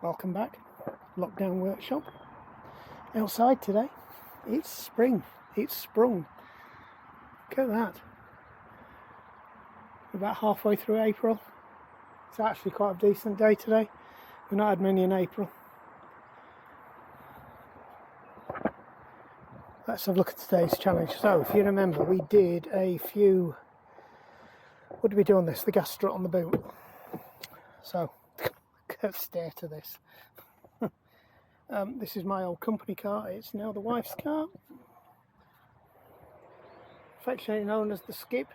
Welcome back. Lockdown workshop. Outside today. It's spring. It's sprung. Look at that. About halfway through April. It's actually quite a decent day today. We've not had many in April. Let's have a look at today's challenge. So, if you remember, we did a few... What did we do on this? The gas strut on the boot. So, stare to this. This is my old company car. It's now the wife's car. Affectionately known as the Skip.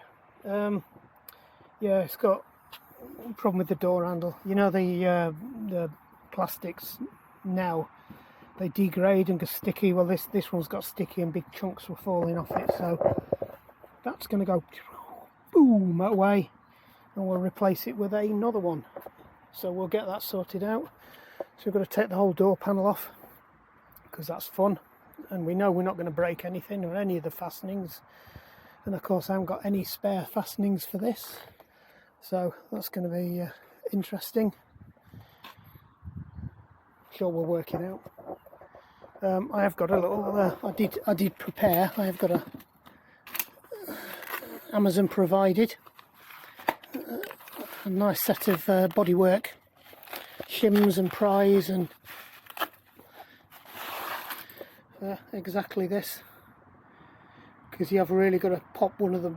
Yeah, it's got a problem with the door handle. You know, the plastics now, they degrade and get sticky. Well, this one's got sticky and big chunks were falling off it. So that's going to go boom that way, and we'll replace it with another one. So we'll get that sorted out. So we've got to take the whole door panel off because that's fun, and we know we're not going to break anything or any of the fastenings. And of course I haven't got any spare fastenings for this, so that's going to be interesting. Sure, we'll work it out. I have got a little I did prepare. I have got a Amazon provided a nice set of bodywork shims and pries and exactly this, because you have really got to pop one of the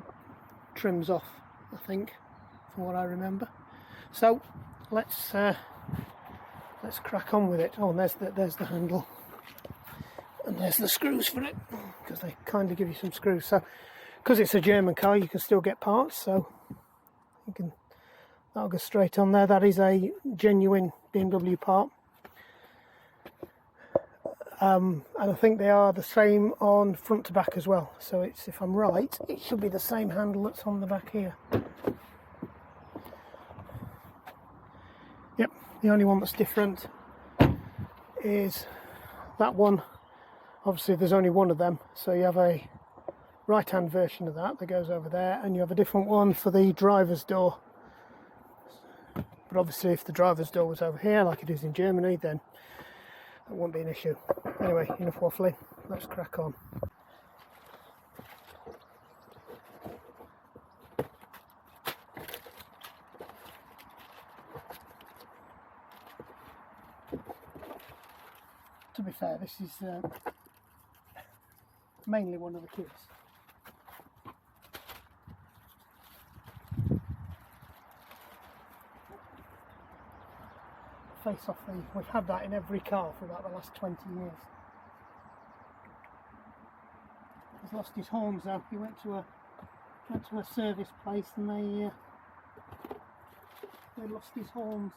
trims off, I think, from what I remember. So let's crack on with it. Oh, and there's the handle, and there's the screws for it, because they kind of give you some screws. So because it's a German car, you can still get parts, so you can, that'll go straight on there. That is a genuine BMW part. And I think they are the same on front to back as well. So it's, if I'm right, it should be the same handle that's on the back here. Yep, the only one that's different is that one. Obviously there's only one of them, so you have a right hand version of that goes over there, and you have a different one for the driver's door. But obviously if the driver's door was over here like it is in Germany, then that won't be an issue. Anyway, enough waffling, let's crack on. To be fair, this is mainly one of the kids. Face off the, we've had that in every car for about the last 20 years. He's lost his horns though. He went to a service place and they lost his horns.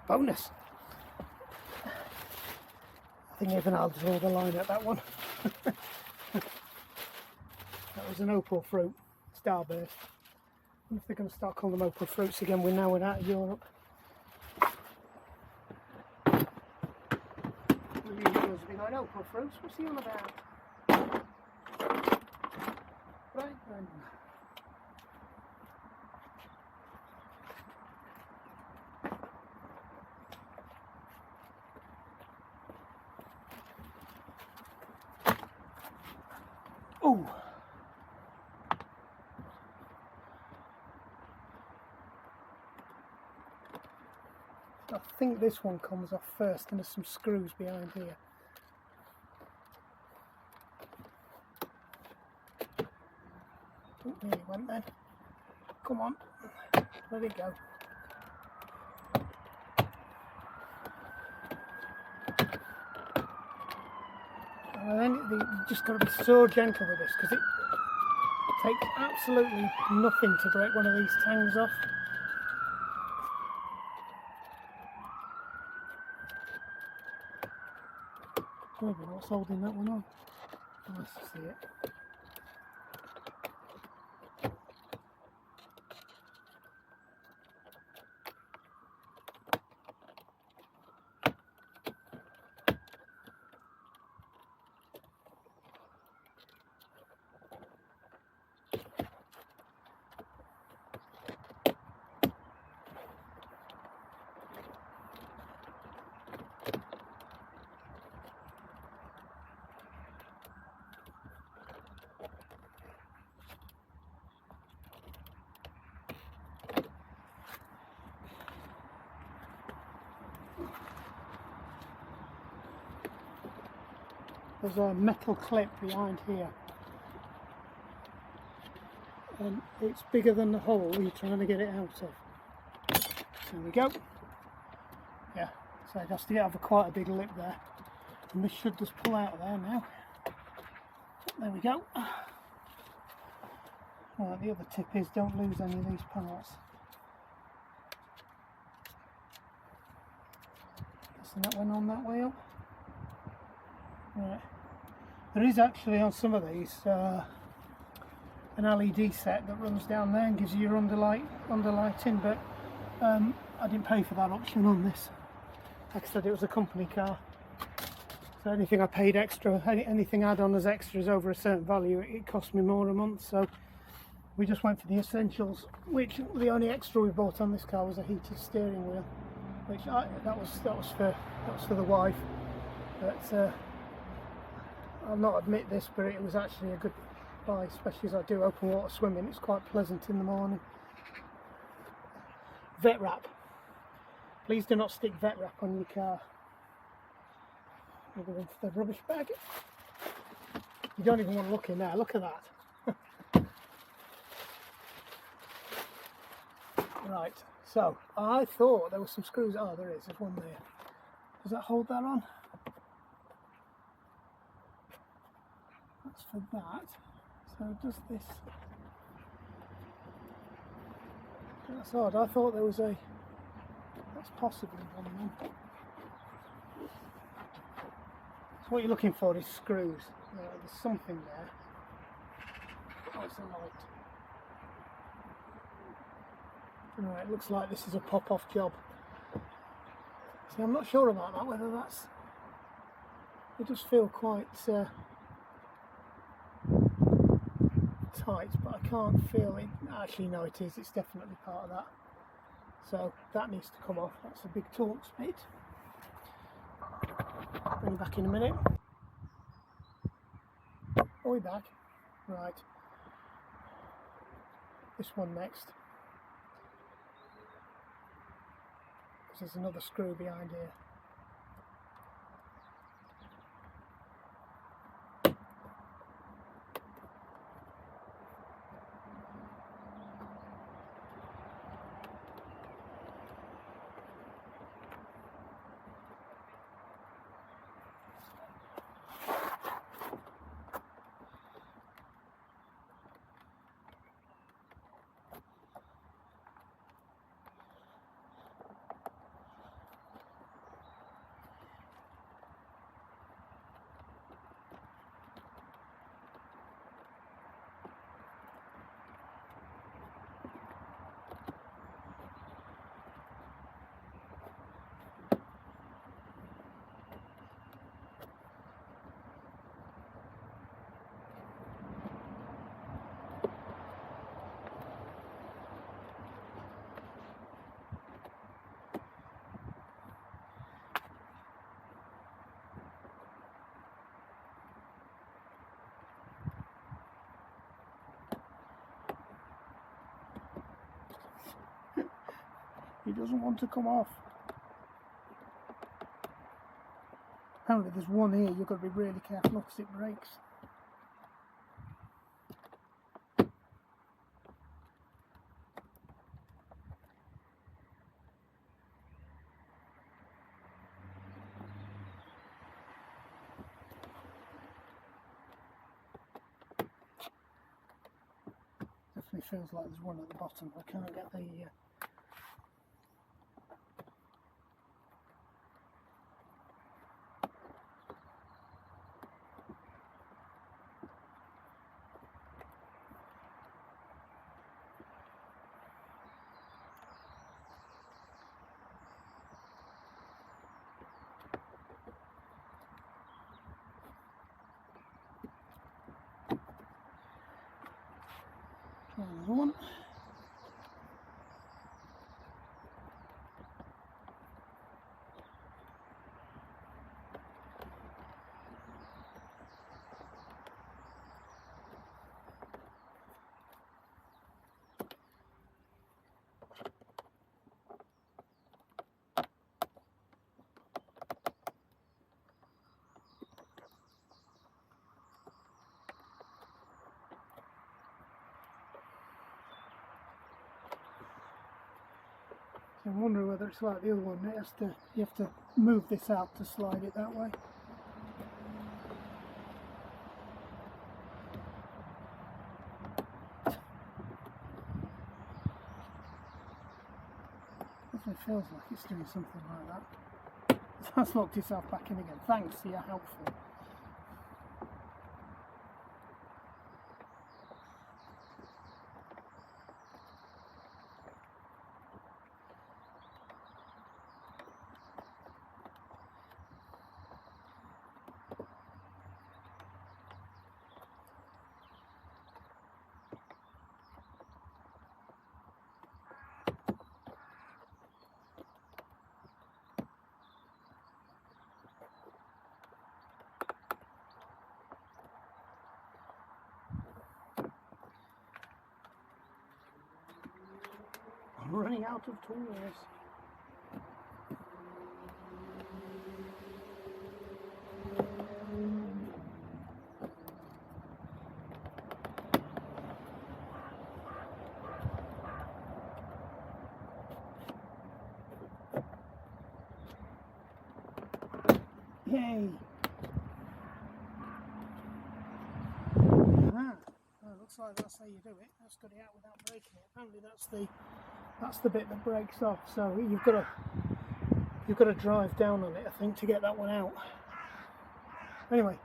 Bonus. I think even I'll draw the line at that one. That was an opal fruit, starburst. I wonder if they're going to start calling them opal fruits again. We're out of Europe. The usual ones be like opal fruits. What's he on about? Right then. I think this one comes off first, and there's some screws behind here. Oh, there it went then. Come on, let it go. And then you just got to be so gentle with this, because it takes absolutely nothing to break one of these tangs off. Maybe what's holding that one on. Nice to see it. There's a metal clip behind here, and it's bigger than the hole you're trying to get it out of. There we go. Yeah, so it has to have quite a big lip there, and this should just pull out of there now. There we go. Right, the other tip is don't lose any of these parts. Guessing that went on that way up. Right. There is actually on some of these an LED set that runs down there and gives you your underlighting, but I didn't pay for that option on this. Like I said, it was a company car, so anything I paid extra, anything add-on as extras over a certain value, it cost me more a month. So we just went for the essentials, which the only extra we bought on this car was a heated steering wheel, which that was for the wife, but I'll not admit this, but it was actually a good buy, especially as I do open water swimming. It's quite pleasant in the morning. Vet wrap. Please do not stick vet wrap on your car. We'll go into the rubbish bag. You don't even want to look in there. Look at that. Right, so I thought there were some screws. Oh, there is. There's one there. Does that hold that on? That's for that. So does this. That's odd. I thought there was a. That's possibly one then. So what you're looking for is screws. There's something there. Oh, it's a light. Right, it looks like this is a pop-off job. See, I'm not sure about that, whether that's. It does feel quite tight, but I can't feel it. Actually, no, it is. It's definitely part of that. So that needs to come off. That's a big Torx bit. Bring it back in a minute. Are we back? Right. This one next. There's another screw behind here. He doesn't want to come off. Apparently there's one here, you've got to be really careful because it breaks. Definitely feels like there's one at the bottom. I can't get the try another one. I'm wondering whether it's like the other one. It has to, you have to move this out to slide it that way. Definitely feels like it's doing something like that. That's locked itself back in again. Thanks, you're helpful. I'm running out of tools. Yay! Oh, looks like that's how you do it. That's got it out without breaking it. Apparently that's the bit that breaks off. So you've got to drive down on it, I think, to get that one out. Anyway,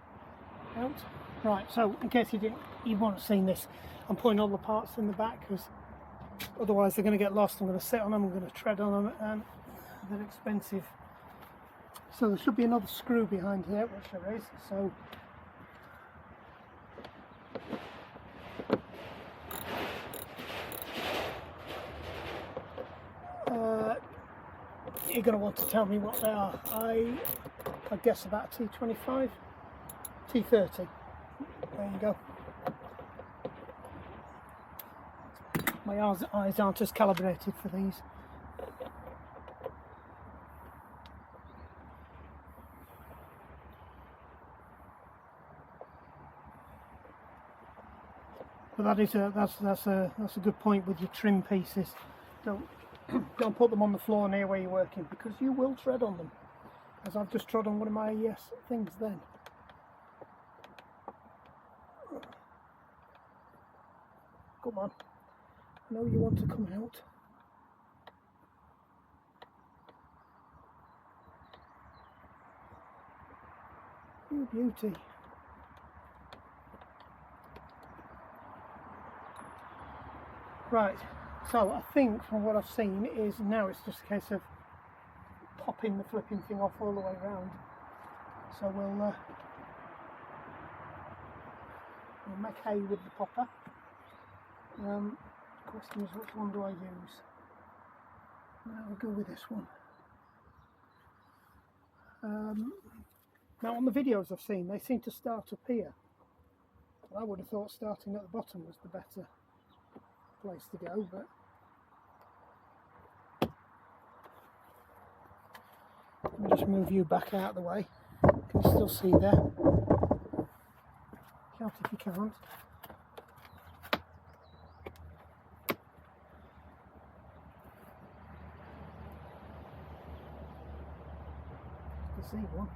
out. Right. So in case you won't have seen this, I'm putting all the parts in the back because otherwise they're going to get lost. I'm going to sit on them. I'm going to tread on them, and they're expensive. So there should be another screw behind here, which there is. So you're going to want to tell me what they are. I guess about T25, T30. There you go. My eyes aren't as calibrated for these. But that's a good point with your trim pieces. Don't put them on the floor near where you're working because you will tread on them, as I've just trod on one of my things then. Come on, I know you want to come out. You beauty. Right, so I think from what I've seen is now it's just a case of popping the flipping thing off all the way around. So we'll make hay with the popper. The question is, which one do I use? I'll go with this one. Now on the videos I've seen, they seem to start up here. I would have thought starting at the bottom was the better place to go, but let me just move you back out of the way. can you still see there? Shout if you can't. You can see one.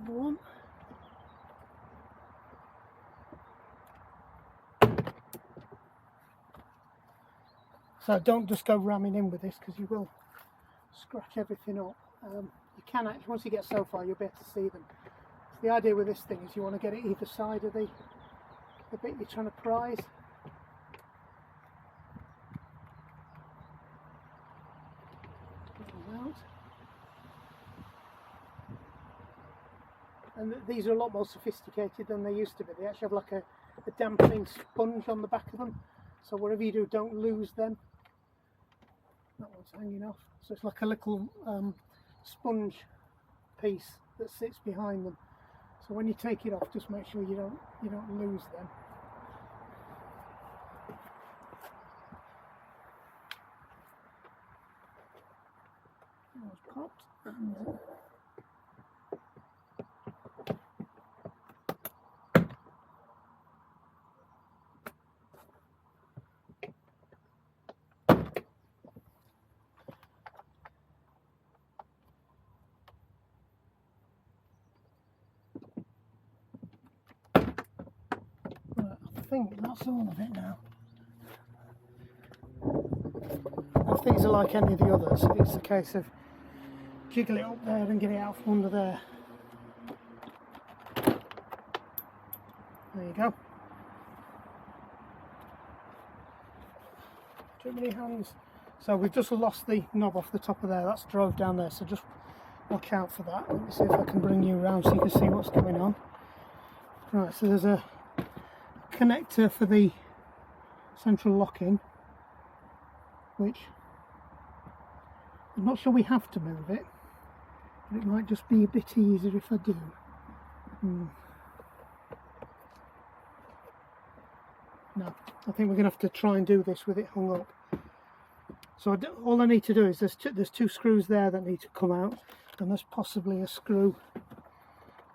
One. So don't just go ramming in with this, because you will scratch everything up. You can actually, once you get so far, you'll be able to see them. So the idea with this thing is you want to get it either side of the bit you're trying to prise. Get them out. And these are a lot more sophisticated than they used to be. They actually have like a dampening sponge on the back of them, so whatever you do, don't lose them. That one's hanging off, so it's like a little sponge piece that sits behind them. So when you take it off, just make sure you don't lose them. That one's popped. I think that's all of it now. If these are like any of the others, it's a case of jiggle it up there and get it out from under there. There you go. Too many hands. So we've just lost the knob off the top of there. That's drove down there, so just watch out for that. Let me see if I can bring you around so you can see what's going on. Right, so there's a connector for the central locking, which I'm not sure we have to move it, but it might just be a bit easier if I do. No, I think we're going to have to try and do this with it hung up. So all I need to do is there's two screws there that need to come out, and there's possibly a screw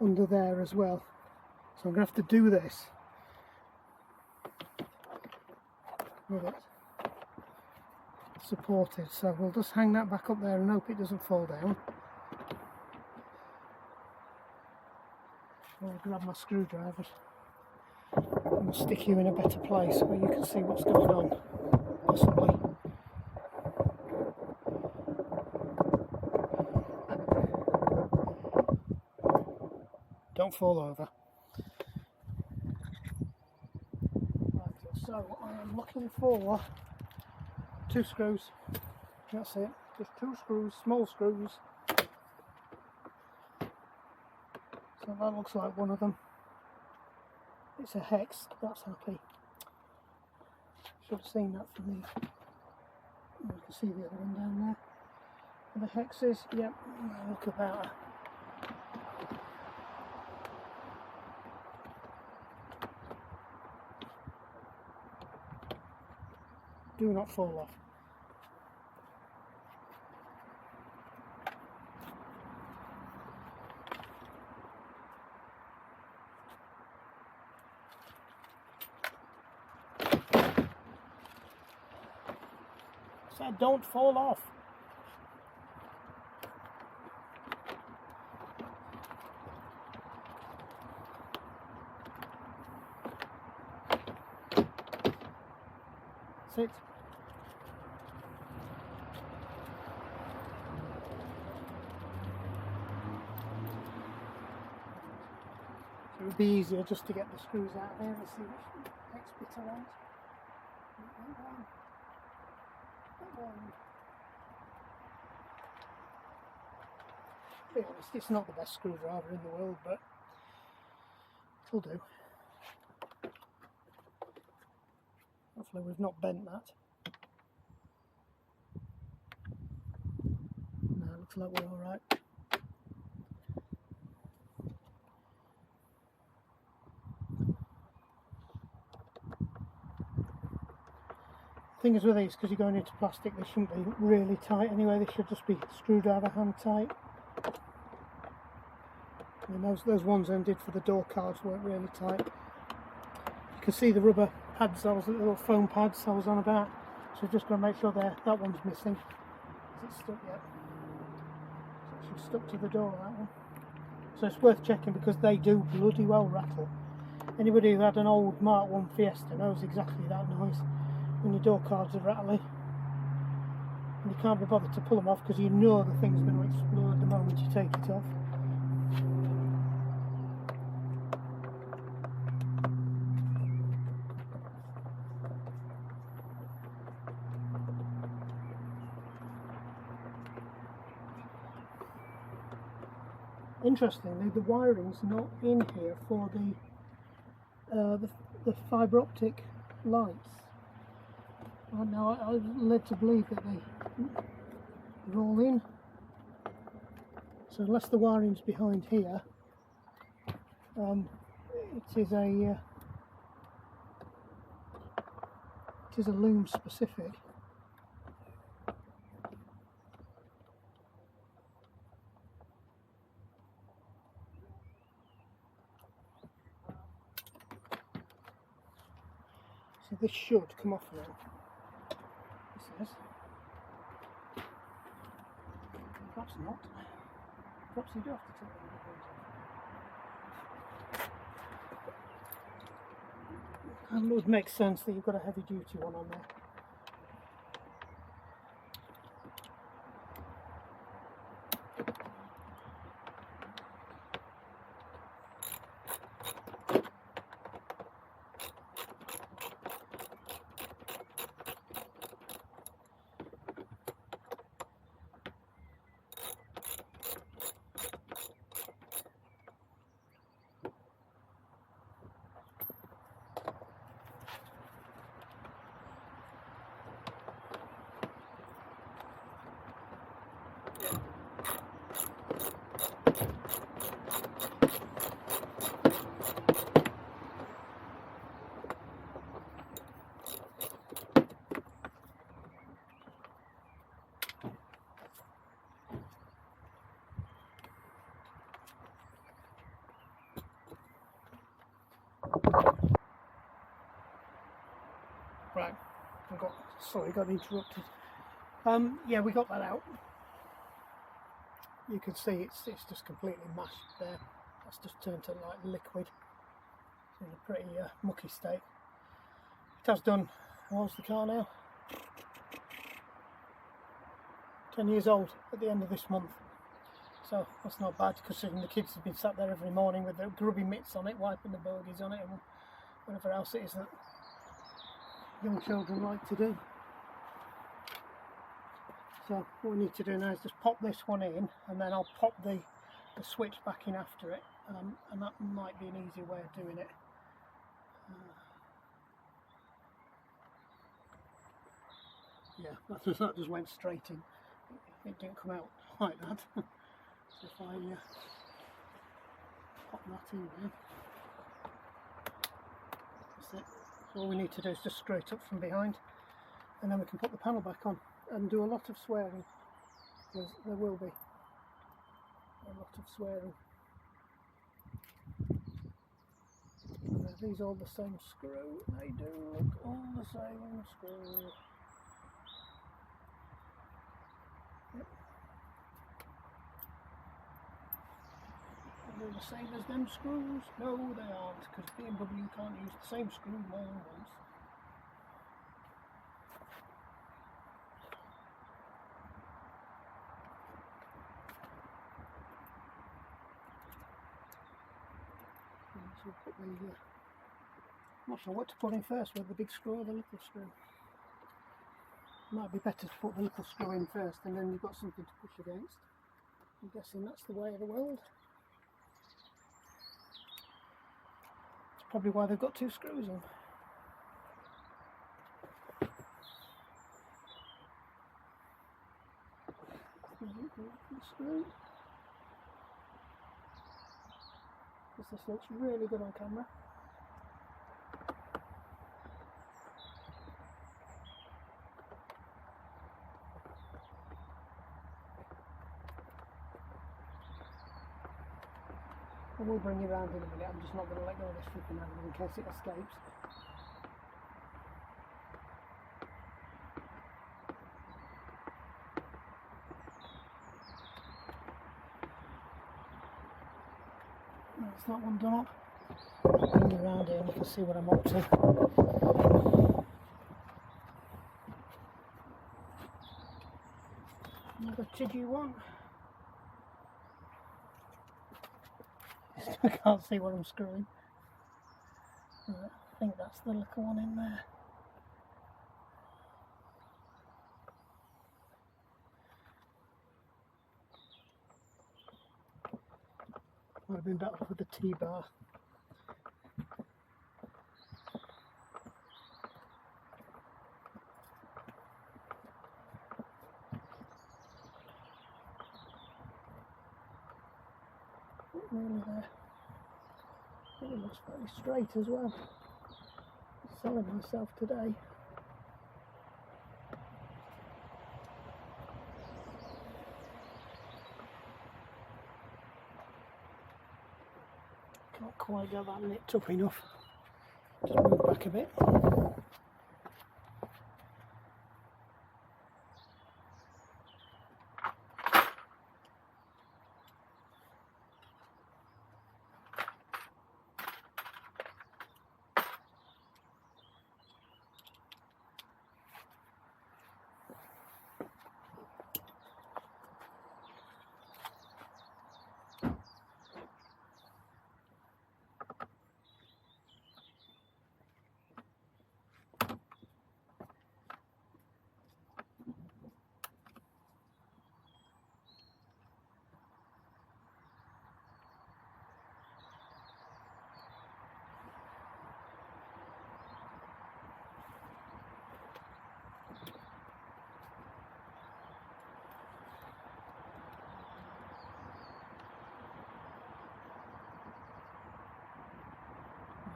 under there as well. So I'm going to have to do this with it supported. So we'll just hang that back up there and hope it doesn't fall down. I'll grab my screwdriver and stick you in a better place where you can see what's going on, possibly. Don't fall over. Right, so I am looking for two screws. That's it. Just two screws, small screws. So that looks like one of them. It's a hex. That's happy. Should have seen that from the. You can see the other one down there. And the hexes, yep, look about. Do not fall off. So don't fall off. That's it. It would be easier just to get the screws out there and see which next bit I want. That one. To be honest, it's not the best screwdriver in the world, but it'll do. Hopefully we've not bent that. looks like we're alright. Thing is with these, because you're going into plastic, they shouldn't be really tight anyway, they should just be screwdriver hand tight. And those ones I did for the door cards weren't really tight. You can see the rubber pads, the little foam pads I was on about, so just got to make sure that one's missing. Is it stuck yet? It's actually stuck to the door, that one. So it's worth checking because they do bloody well rattle. Anybody who had an old Mark 1 Fiesta knows exactly that noise. When your door cards are rattling and you can't be bothered to pull them off because you know the thing's going to explode the moment you take it off. Interestingly, the wiring's not in here for the fibre optic lights. Now I was led to believe that they're all in. So unless the wiring's behind here, it is a loom specific. So this should come off now. This is. Perhaps not. Perhaps you do have to take it. And it would make sense that you've got a heavy duty one on there. Right, got interrupted. Yeah, we got that out. You can see it's just completely mashed there. That's just turned to like liquid. It's in a pretty mucky state. It has done. What's the car now? 10 years old at the end of this month. So that's not bad, considering the kids have been sat there every morning with their grubby mitts on it, wiping the bogies on it and whatever else it is that young children like to do. So what we need to do now is just pop this one in, and then I'll pop the switch back in after it, and that might be an easier way of doing it. Yeah, that just went straight in. It didn't come out like that. So if I pop that in there, that's it. So all we need to do is just screw it up from behind, and then we can put the panel back on and do a lot of swearing. There will be a lot of swearing. Are these all the same screw? They do look all the same screw. Yep. Are they the same as them screws? No, they aren't, because BMW can't use the same screw more than once. So we'll put the, I'm not sure what to put in first, whether the big screw or the little screw. Might be better to put the little screw in first, and then you've got something to push against. I'm guessing that's the way of the world. That's probably why they've got two screws in. screw. Because this looks really good on camera. I will bring you around in a minute. I'm just not going to let go of this flipping handle in case it escapes. That's that one done up. Bring you around here and you can see what I'm up to. Another tidgy one. I can't see what I'm screwing. I think that's the little one in there. Might have been better with the T-bar. Not really there. It looks very straight as well. Selling myself today. Can't quite get that nipped up enough. Just move back a bit.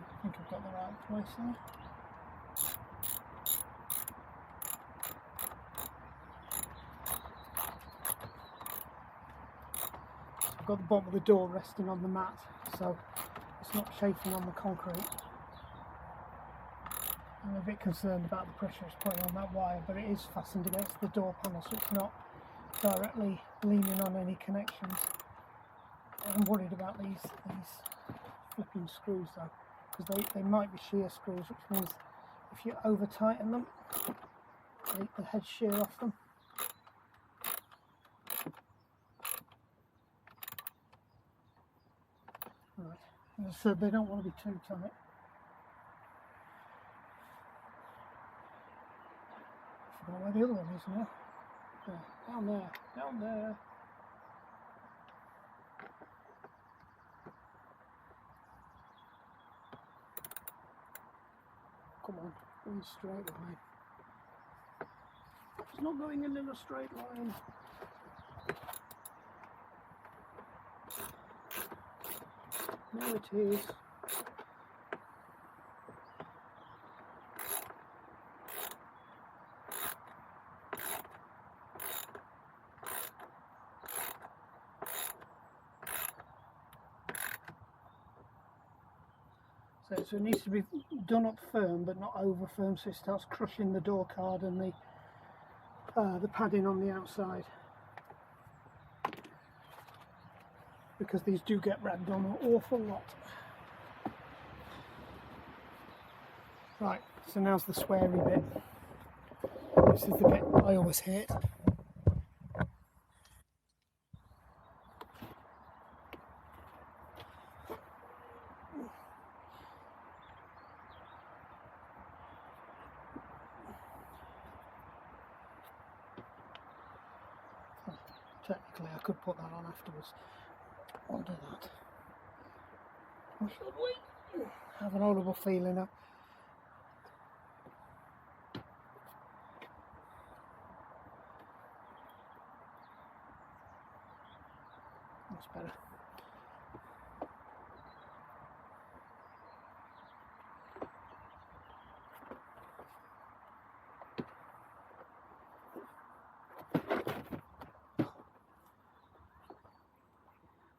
I think I've got the right place there. I've got the bottom of the door resting on the mat, so it's not chafing on the concrete. I'm a bit concerned about the pressure it's putting on that wire, but it is fastened against the door panel, so it's not directly leaning on any connections. I'm worried about these flipping screws though, because they might be shear screws, which means if you over tighten them, the heads shear off them. Right, as I said, they don't want to be too tight. I forgot where the other one is now. There, down there, down there. Come on, go in a straight line. It's not going in a straight line. Now it is. So it needs to be done up firm, but not over firm, so it starts crushing the door card and the padding on the outside. Because these do get ragged on an awful lot. Right, so now's the sweary bit. This is the bit I always hate. Technically I could put that on afterwards. I'll do that. Or should we? I have an horrible feeling now. That's better.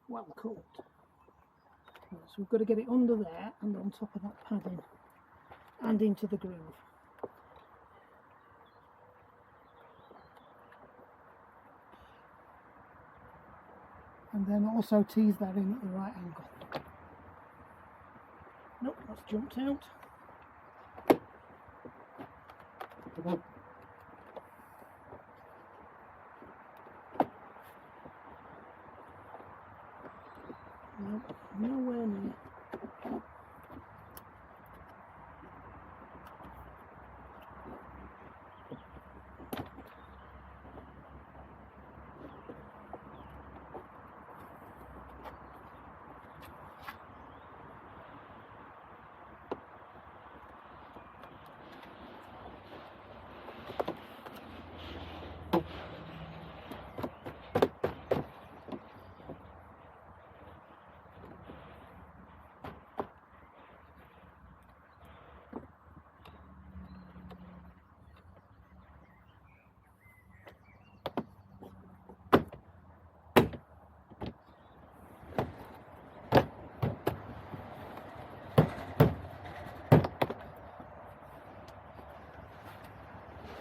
Well cooked. Right, so we've got to get it under there and on top of that padding and into the groove. And then also tease that in at the right angle. Nope, that's jumped out. Nope, nowhere near.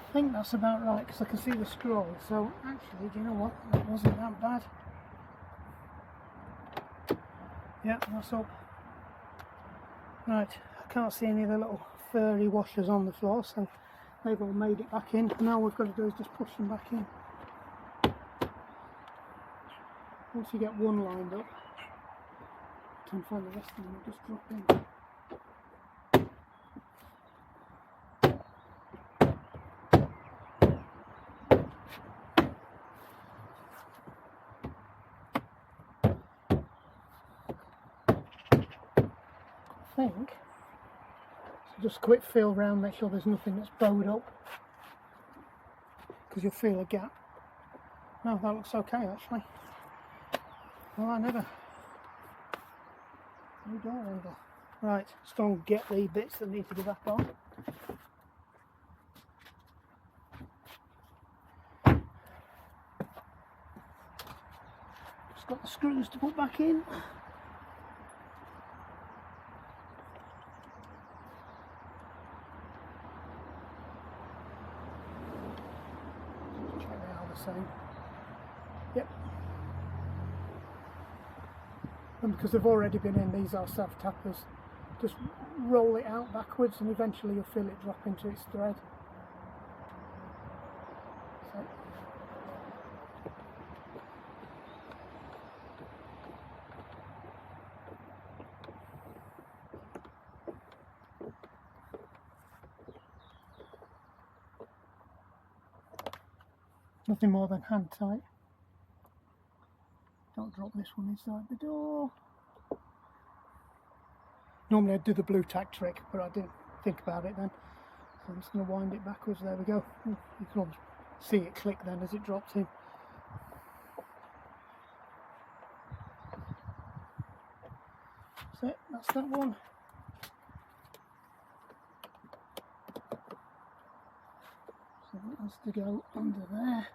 I think that's about right because I can see the scroll, so actually, do you know what, that wasn't that bad. Yeah, that's up. Right, I can't see any of the little furry washers on the floor, so they've all made it back in. Now all we've got to do is just push them back in. Once you get one lined up, can find the rest of them, will just drop in. Think so, just quick feel round, make sure there's nothing that's bowed up, because you'll feel a gap. No, that looks okay actually. Well, I never. New door handle. Right, strong get the bits that need to be back on. Just got the screws to put back in. Same. Yep. And because they've already been in, these are self-tappers. Just roll it out backwards and eventually you'll feel it drop into its thread. So. Nothing more than hand tight. Don't drop this one inside the door. Normally I'd do the blue tack trick, but I didn't think about it then. So I'm just going to wind it backwards. There we go. You can almost see it click then as it drops in. So that's that one. So that has to go under there.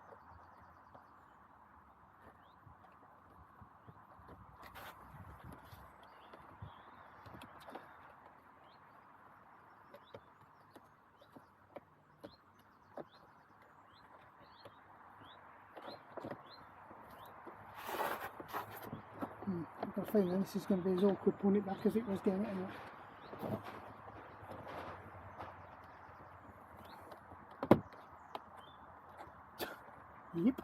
I've got a feeling this is going to be as awkward putting it back as it was getting it out. Yep.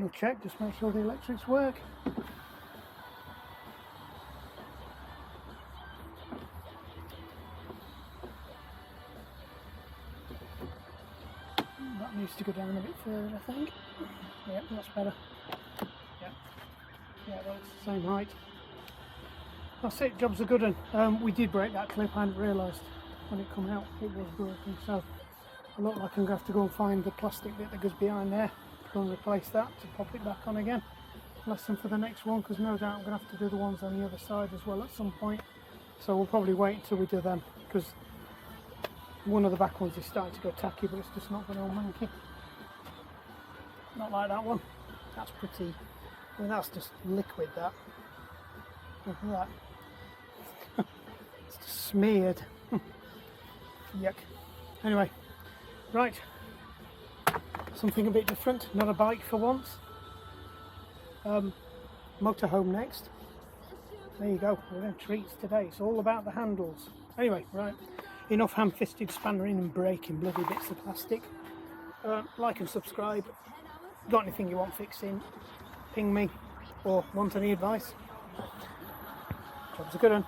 final check, just make sure the electrics work. That needs to go down a bit further, I think. Yep, that's better. Yep. Yeah, that's the same height. That's it, job's a good one. We did break that clip, I hadn't realised when it come out it was broken, so I look like I'm going to have to go and find the plastic bit that goes behind there, go and replace that to pop it back on again. Lesson for the next one, because no doubt I'm going to have to do the ones on the other side as well at some point, so we'll probably wait until we do them, because one of the back ones is starting to go tacky, but it's just not going all manky. Not like that one. That's pretty. I mean, that's just liquid, that. Look at that. It's just smeared. Yuck. Anyway, right. Something a bit different. Not a bike for once. Motorhome next. There you go. We're in treats today. It's all about the handles. Anyway, right. Enough ham-fisted spannering and breaking bloody bits of plastic. Like and subscribe. Got anything you want fixing, ping me, or want any advice. Job's a good one.